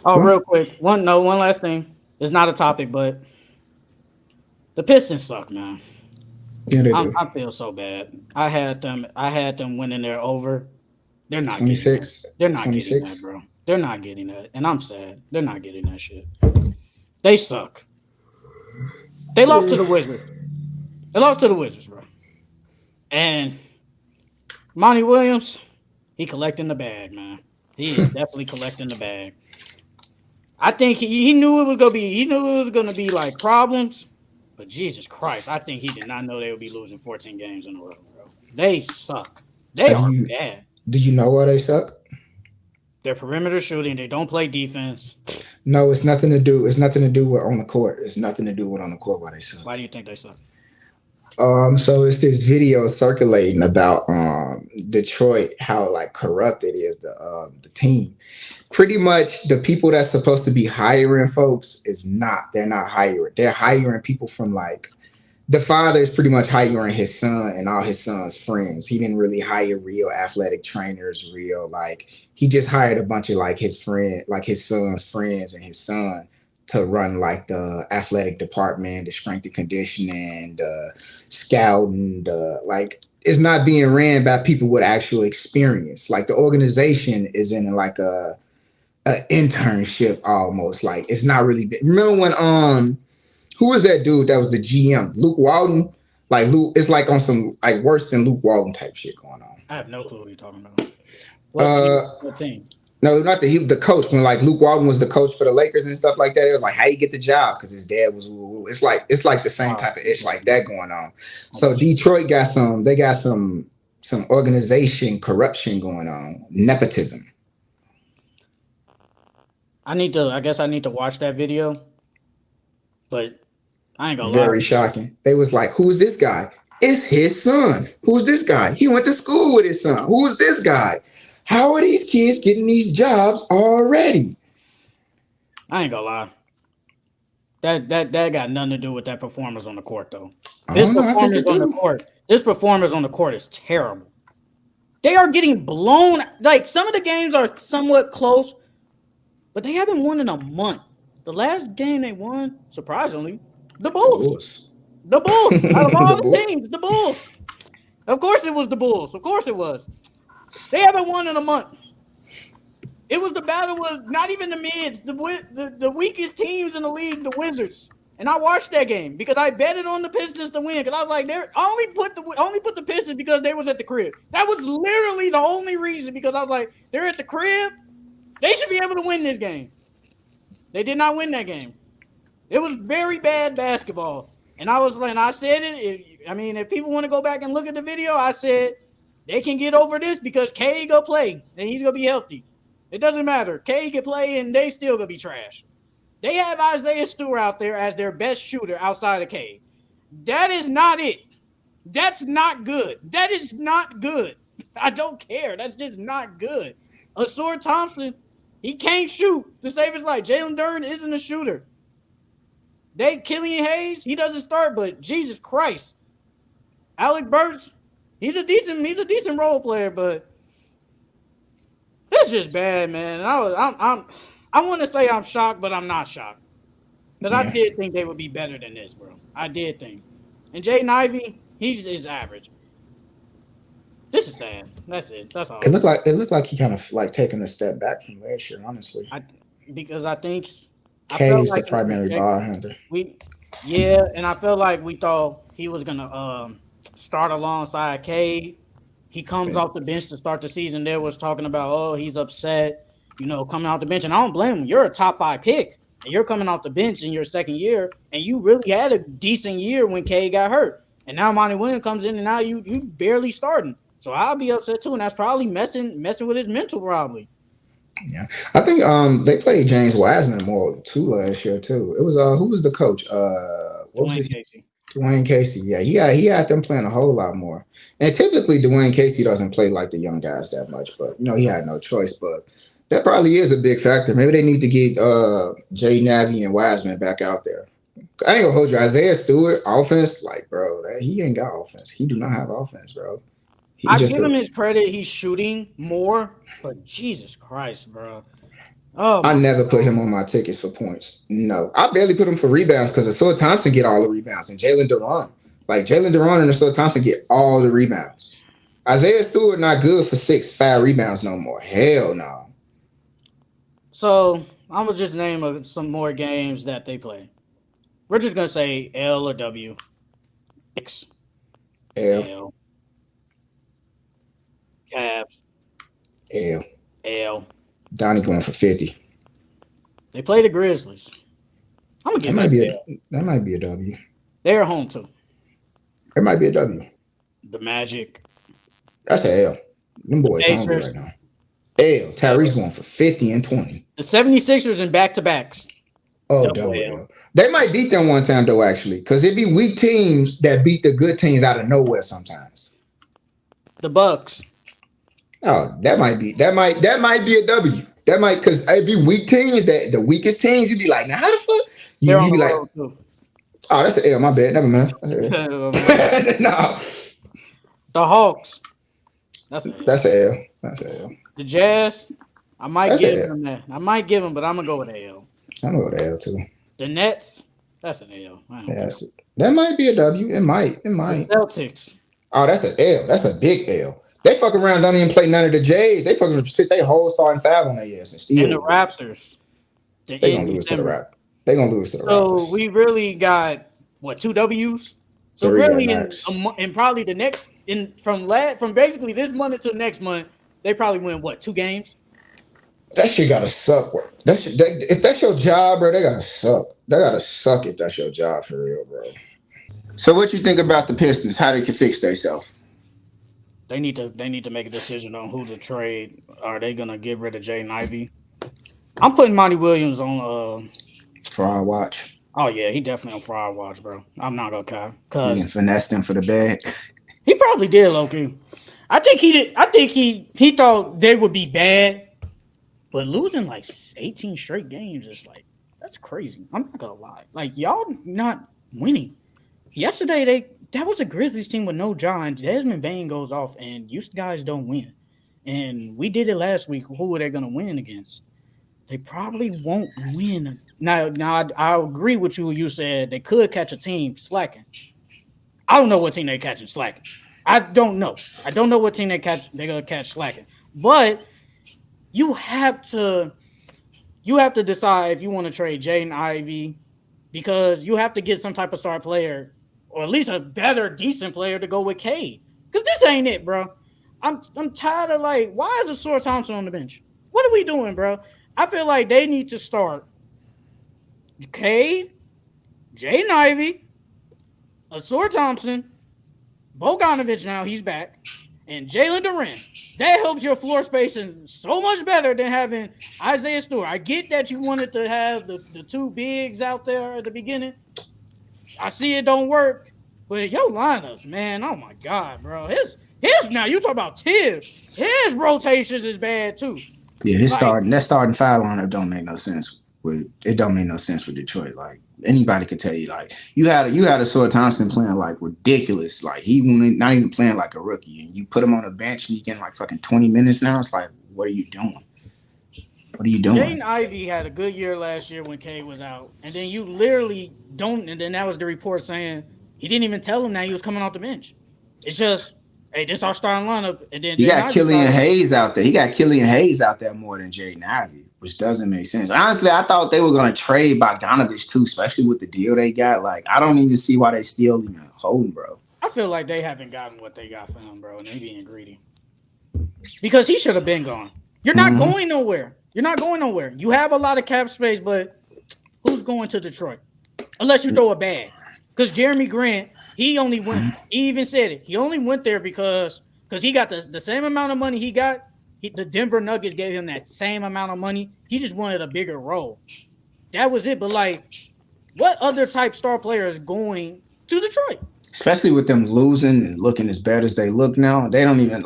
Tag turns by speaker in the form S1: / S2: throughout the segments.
S1: Oh,
S2: Well,
S1: real quick. One last thing. It's not a topic, but the Pistons suck, man.
S2: yeah, they do.
S1: I feel so bad. I had them winning their over. They're not getting that.
S2: 26,
S1: They're not getting that,
S2: 26.
S1: bro. They're not getting that. And I'm sad. They're not getting that shit. They suck. They lost to the Wizards. They lost to the Wizards, bro. And Monty Williams, he collecting the bag, man. He is definitely collecting the bag. I think he knew it was gonna be like problems, but Jesus Christ, I think he did not know they would be losing 14 games in a row, bro. They suck. They
S2: Do
S1: are
S2: you
S1: bad.
S2: do you know why they suck?
S1: They're perimeter shooting. They don't play defense.
S2: No, it's nothing to do. It's nothing to do with on the court. It's nothing to do with on the court why they suck.
S1: Why do you think they suck?
S2: So it's this video circulating about Detroit, how like corrupt it is, the team. Pretty much the people that's supposed to be hiring folks is not. They're not hiring. They're hiring people from like the father is pretty much hiring his son and all his son's friends. He didn't really hire real athletic trainers, real like he just hired a bunch of like his friend, like his son's friends and his son to run like the athletic department, the strength and conditioning, the scouting, the like it's not being ran by people with actual experience. Like the organization is in like a internship almost. Like it's not really. Remember when who was that dude that was the GM? Luke Walton. Like Luke, it's like on some like worse than Luke Walton type shit going on.
S1: I have no clue what you're talking about. What team?
S2: Uh,
S1: What team?
S2: no, not the coach. When like Luke Walton was the coach for the Lakers and stuff like that, it was like how you get the job because his dad was. Woo woo. It's like the same
S1: Wow.
S2: type of ish like that going on. So
S1: Okay.
S2: Detroit got some. They got some organization corruption going on, nepotism.
S1: I need to. I guess I need to watch that video, but I ain't gonna lie.
S2: Very shocking. They was like, "Who's this guy? It's his son. Who's this guy? He went to school with his son. Who's this guy? How are these kids getting these jobs already?"
S1: I ain't gonna lie. That got nothing to do with that performance on the court, though.
S2: I don't know. I think it do.
S1: This performance on the court is terrible. They are getting blown. Like some of the games are somewhat close, but they haven't won in a month. The last game they won, surprisingly, the
S2: The
S1: Bulls.
S2: Bulls.
S1: The Bulls. Out of all
S2: The
S1: the
S2: Bulls.
S1: teams, the Bulls. Of course it was the Bulls. Of course it was. They haven't won in a month. It was the battle with not even the mids, the weakest teams in the league, the Wizards. And I watched that game because I betted on the Pistons to win because I was like, I only put the Pistons because they was at the crib. That was literally the only reason because I was like, they're at the crib. They should be able to win this game. They did not win that game. It was very bad basketball. And I was like, and I said it. If people want to go back and look at the video, I said they can get over this because K go play and he's gonna be healthy. It doesn't matter. K can play and they still gonna be trash. They have Isaiah Stewart out there as their best shooter outside of K. That is not it. That's not good. That is not good. I don't care. That's just not good. Asur Thompson, he can't shoot to save his life. Jalen Durden isn't a shooter. Killian Hayes, he doesn't start, but Jesus Christ. Alec Burks, he's a decent role player, but it's just bad, man. And I want to say I'm shocked, but I'm not shocked. Because I
S2: Yeah.
S1: did think they would be better than this, bro. I did think. And Jaden Ivey, he's average. This is sad. That's it. That's all.
S2: It looked like he kind of like taking a step back from last year, honestly.
S1: Because I think I
S2: K
S1: felt
S2: is the
S1: like we
S2: primary
S1: projected
S2: ball handler.
S1: and I felt like we thought he was gonna start alongside Cade. He comes off the bench to start the season. There was talking about, oh, he's upset, coming off the bench. And I don't blame him. You're a top 5 pick, and you're coming off the bench in your second year, and you really had a decent year when Cade got hurt. And now Monty Williams comes in, and now you barely starting. So I'll be upset too, and that's probably messing with his mental probably.
S2: Yeah, I think they played James Wiseman more too last year too. It was who was the coach? What was
S1: Dwayne
S2: it?
S1: Casey.
S2: Dwayne Casey. Yeah, he had them playing a whole lot more. And typically Dwayne Casey doesn't play like the young guys that much, but he had no choice. But that probably is a big factor. Maybe they need to get Jay Navy and Wiseman back out there. I ain't gonna hold you. Isaiah Stewart offense, like bro, he ain't got offense. He do not have offense, bro. He
S1: I
S2: just
S1: give him his credit. He's shooting more, but Jesus Christ, bro. Oh
S2: I
S1: my
S2: never put him on my tickets for points. No, I barely put him for rebounds because Asor Thompson get all the rebounds and Jalen Duran. Like Jalen Duran and Asor Thompson get all the rebounds. Isaiah Stewart not good for 6-5 rebounds no more. Hell no.
S1: So I'm gonna just name some more games that they play. We're just gonna say L or W. X
S2: L
S1: L Cavs
S2: L.
S1: L.
S2: Donnie going for 50.
S1: They play the Grizzlies. I'm gonna
S2: That
S1: give
S2: might
S1: it
S2: be
S1: an
S2: a
S1: L.
S2: that might be a W.
S1: They're home too.
S2: It might be a W.
S1: The Magic,
S2: That's a L. Them
S1: the
S2: boys hungry
S1: Pacers,
S2: right now. L. Tyrese going for 50 and 20.
S1: the 76ers in back-to-backs.
S2: Oh,
S1: Double
S2: double
S1: L.
S2: L. They might beat them one time though, actually, because it be weak teams that beat the good teams out of nowhere sometimes.
S1: The Bucks.
S2: Oh, that might be a W. That might because it be weak teams that the weakest teams you be like, now how the fuck
S1: They're
S2: you
S1: on
S2: be
S1: the
S2: like,
S1: road too.
S2: oh, that's an L. My bad. Never mind. No,
S1: The Hawks. That's an L.
S2: that's an L. That's an L.
S1: The Jazz. I might
S2: That's
S1: give
S2: an L.
S1: them that. I might give them, but I'm gonna go with an L.
S2: I'm gonna go with L too.
S1: The Nets. That's an L. I don't
S2: Yes, that might be a W. It might. It
S1: care.
S2: might.
S1: The Celtics.
S2: Oh, that's an L. That's a big L. They fuck around, don't even play none of the J's. They fucking sit their whole starting five on their ass and still
S1: And the
S2: lose.
S1: Raptors.
S2: They gonna lose to the Raptors. They gonna lose to the
S1: So
S2: Raptors.
S1: we really got what, 2 W's? So
S2: 3
S1: really
S2: at max.
S1: in probably the next from basically this month until next month, they probably win what, 2 games?
S2: That shit gotta suck. Bro. If that's your job, bro, they gotta suck. They gotta suck if that's your job for real, bro. So what you think about the Pistons? How they can fix themselves?
S1: They need to make a decision on who to trade. Are they gonna get rid of Jaden Ivey? I'm putting Monty Williams on
S2: For our watch.
S1: Oh yeah, he definitely on fraud watch, bro. I'm not gonna care.
S2: You
S1: Cause
S2: can finesse them for the bag.
S1: he probably did, Loki. I think he did. I think he thought they would be bad, but losing like 18 straight games is like, that's crazy. I'm not gonna lie. Like, y'all not winning. Yesterday that was a Grizzlies team with no John. Desmond Bain goes off, and you guys don't win. And we did it last week. Who are they gonna win against? They probably won't win. Now I agree with you. You said they could catch a team slacking. I don't know what team they catching slacking. I don't know. I don't know what team they're gonna catch slacking. But you have to decide if you want to trade Jaden Ivey, because you have to get some type of star player, or at least a better, decent player to go with Cade. Because this ain't it, bro. I'm tired of, like, why is Asor Thompson on the bench? What are we doing, bro? I feel like they need to start Cade, Jaden Ivey, Asor Thompson, Bogdanovich, now he's back, and Jalen Duran. That helps your floor spacing so much better than having Isaiah Stewart. I get that you wanted to have the 2 bigs out there at the beginning. I see it don't work, but your lineups, man, oh my God, bro. His now you talk about Tibbs. His rotations is bad too.
S2: Yeah, that starting five lineup don't make no sense. It don't make no sense with Detroit. Like, anybody could tell you, like, you had Asor Thompson playing like ridiculous. Like, he not even playing like a rookie, and you put him on a bench and he's getting like fucking 20 minutes now. It's like, what are you doing? What are you doing?
S1: Jaden Ivey had a good year last year when Cade was out, and then you literally don't. And then that was the report saying he didn't even tell him that he was coming off the bench. It's just, hey, this is our starting lineup. And then
S2: he got Killian Hayes out there. He got Killian Hayes out there more than Jaden Ivey, which doesn't make sense. Honestly, I thought they were going to trade Bogdanovich too, especially with the deal they got. Like, I don't even see why they still even holding, bro.
S1: I feel like they haven't gotten what they got for him, bro, and they being greedy. Because he should have been gone. You're not going nowhere. You're not going nowhere. You have a lot of cap space, but who's going to Detroit? Unless you throw a bag. Because Jeremy Grant, he only went, he even said it. He only went there because he got the same amount of money he got. The Denver Nuggets gave him that same amount of money. He just wanted a bigger role. That was it. But, like, what other type star player is going to Detroit?
S2: Especially with them losing and looking as bad as they look now, they don't even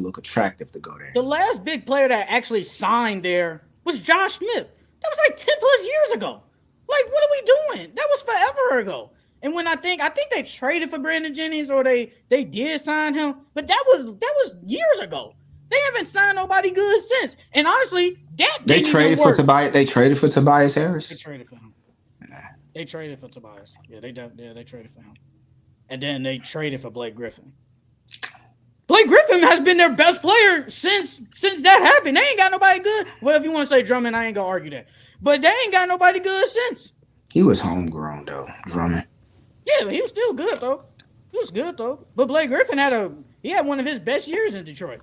S2: look attractive to go there.
S1: The last big player that actually signed there was Josh Smith. That was like 10 plus years ago. Like, what are we doing? That was forever ago. And when I think they traded for Brandon Jennings, or they did sign him, but that was years ago. They haven't signed nobody good since. And honestly, that
S3: They
S1: didn't
S3: traded
S1: even
S3: for
S1: work.
S3: Tobias. They traded for Tobias
S1: They
S3: Harris.
S1: traded for him. They traded for Tobias. Yeah, they traded for him. And then they traded for Blake Griffin. Blake Griffin has been their best player since that happened. They ain't got nobody good. Well, if you want to say Drummond, I ain't gonna argue that. But they ain't got nobody good since.
S3: He was homegrown though, Drummond.
S1: Yeah, but he was still good though. He was good though. But Blake Griffin had one of his best years in Detroit.